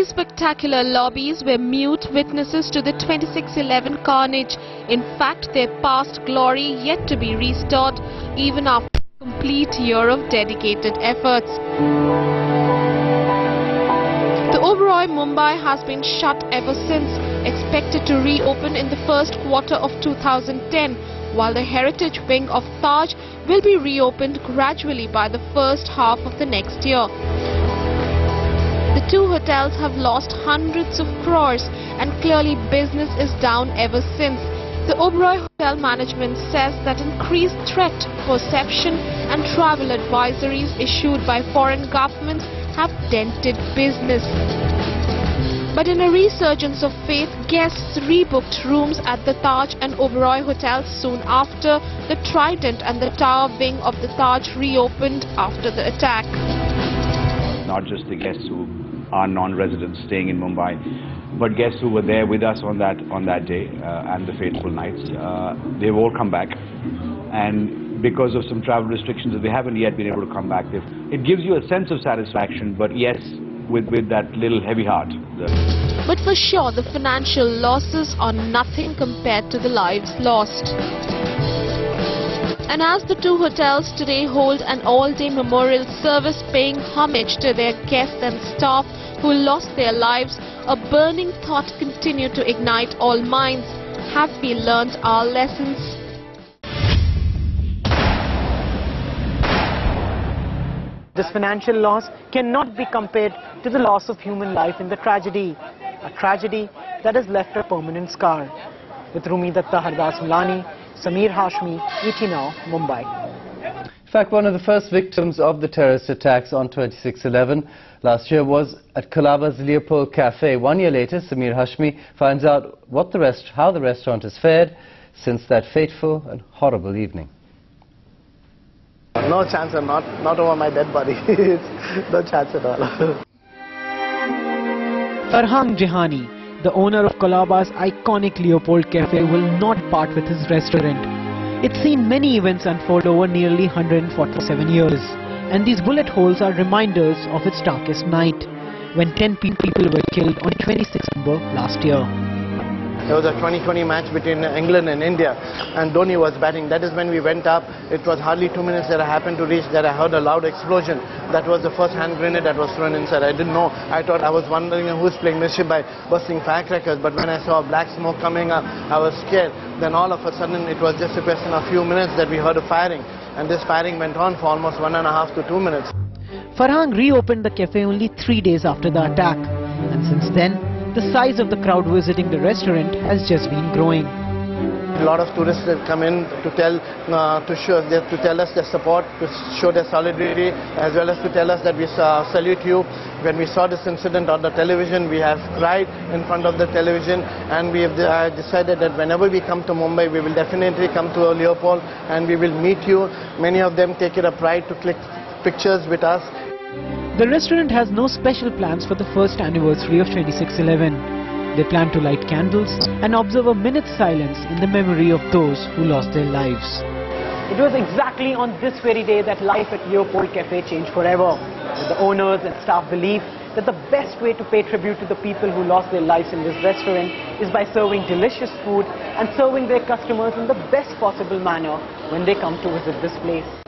These spectacular lobbies were mute witnesses to the 2611 carnage. In fact, their past glory yet to be restored even after a complete year of dedicated efforts. The Oberoi Mumbai has been shut ever since, expected to reopen in the first quarter of 2010, while the heritage wing of Taj will be reopened gradually by the first half of the next year. The two hotels have lost hundreds of crores and clearly business is down ever since. The Oberoi Hotel management says that increased threat, perception and travel advisories issued by foreign governments have dented business. But in a resurgence of faith, guests rebooked rooms at the Taj and Oberoi hotels soon after the Trident and the Tower wing of the Taj reopened after the attack. Not just the guests who are non-residents staying in Mumbai, but guests who were there with us on that day and the fateful nights. They've all come back, and because of some travel restrictions, they haven't yet been able to come back. It gives you a sense of satisfaction, but yes, with that little heavy heart. But for sure, the financial losses are nothing compared to the lives lost. And as the two hotels today hold an all-day memorial service paying homage to their guests and staff who lost their lives, a burning thought continued to ignite all minds. Have we learnt our lessons? This financial loss cannot be compared to the loss of human life in the tragedy, a tragedy that has left a permanent scar. With Rumi Datta, Hardas Mulani, Sameer Hashmi, ET Now, Mumbai. In fact, one of the first victims of the terrorist attacks on 26/11 last year was at Colaba's Leopold Cafe. 1 year later, Sameer Hashmi finds out how the restaurant has fared since that fateful and horrible evening. No chance, not over my dead body. No chance at all. Farhang Jehani, the owner of Colaba's iconic Leopold Cafe, will not part with his restaurant. It's seen many events unfold over nearly 147 years, and these bullet holes are reminders of its darkest night, when 10 people were killed on 26 September last year. There was a 2020 match between England and India, and Dhoni was batting. That is when we went up. It was hardly 2 minutes that I happened to reach that I heard a loud explosion. That was the first hand grenade that was thrown inside. I didn't know. I thought, I was wondering who's playing mischief by bursting firecrackers. But when I saw black smoke coming up, I was scared. Then all of a sudden, it was just a question of a few minutes that we heard a firing. And this firing went on for almost 1.5 to 2 minutes. Farhang reopened the cafe only 3 days after the attack. And since then, the size of the crowd visiting the restaurant has just been growing. A lot of tourists have come in to tell us their support, to show their solidarity, as well as to tell us that we salute you. When we saw this incident on the television, we have cried in front of the television, and we have decided that whenever we come to Mumbai, we will definitely come to Leopold and we will meet you. Many of them take it a pride to click pictures with us. The restaurant has no special plans for the first anniversary of 26/11. They plan to light candles and observe a minute's silence in the memory of those who lost their lives. It was exactly on this very day that life at Leopold Cafe changed forever. The owners and staff believe that the best way to pay tribute to the people who lost their lives in this restaurant is by serving delicious food and serving their customers in the best possible manner when they come to visit this place.